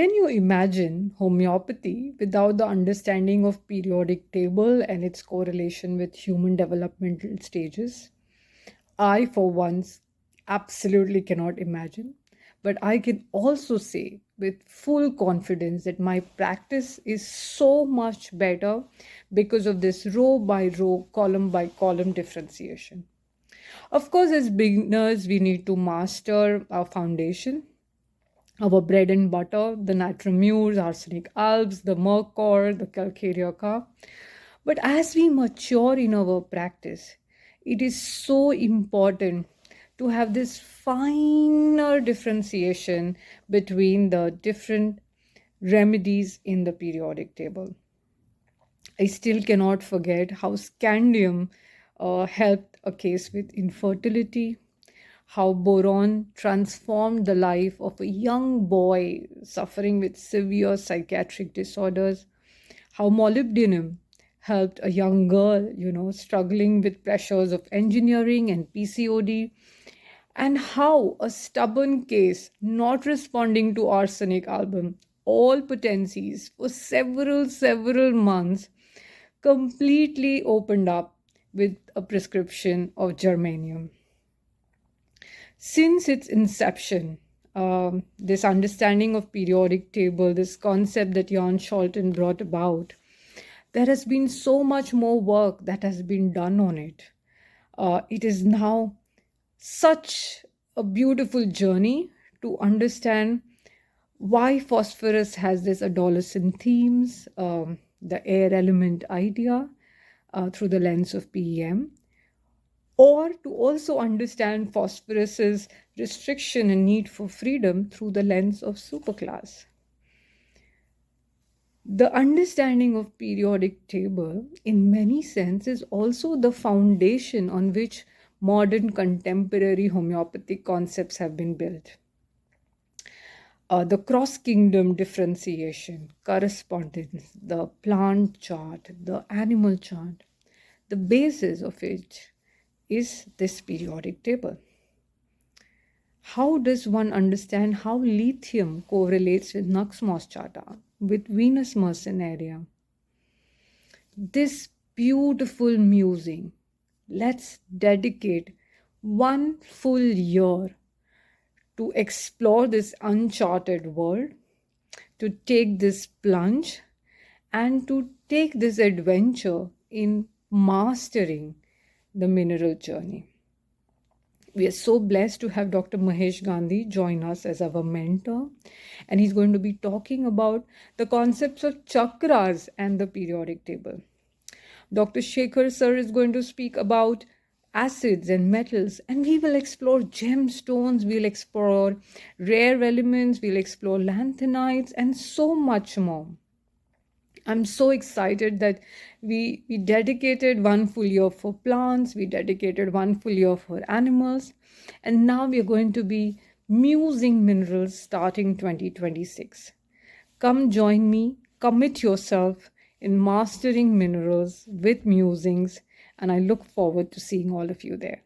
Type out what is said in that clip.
Can you imagine homeopathy without the understanding of periodic table and its correlation with human developmental stages? I, for once, absolutely cannot imagine. But I can also say with full confidence that my practice is so much better because of this row by row, column by column differentiation. Of course, as beginners, we need to master our foundation, our bread and butter, the Natramures, arsenic alps, the Mercor, the Calcareoca. But as we mature in our practice, it is so important to have this finer differentiation between the different remedies in the periodic table. I still cannot forget how scandium helped a case with infertility, how boron transformed the life of a young boy suffering with severe psychiatric disorders, how molybdenum helped a young girl, struggling with pressures of engineering and PCOD, and how a stubborn case not responding to arsenic album, all potencies for several months completely opened up with a prescription of germanium. Since its inception, this understanding of periodic table, this concept that Jan Scholten brought about, there has been so much more work that has been done on it. It is now such a beautiful journey to understand why phosphorus has this adolescent themes, the air element idea through the lens of PEM, or to also understand phosphorus's restriction and need for freedom through the lens of superclass. The understanding of periodic table in many senses is also the foundation on which modern contemporary homeopathic concepts have been built. The cross-kingdom differentiation, correspondence, the plant chart, the animal chart, the basis of it is this periodic table. How does one understand how lithium correlates with Nux moschata, with Venus mercenaria? This beautiful musing, let's dedicate one full year to explore this uncharted world, to take this plunge, and to take this adventure in mastering the mineral journey. We are so blessed to have Dr. Mahesh Gandhi join us as our mentor, and he's going to be talking about the concepts of chakras and the periodic table. Dr. Shekhar sir is going to speak about acids and metals, and we will explore gemstones, we'll explore rare elements, we'll explore lanthanides, and so much more. I'm so excited that we dedicated one full year for plants, we dedicated one full year for animals, and now we're going to be musing minerals starting 2026. Come join me, commit yourself in mastering minerals with musings, and I look forward to seeing all of you there.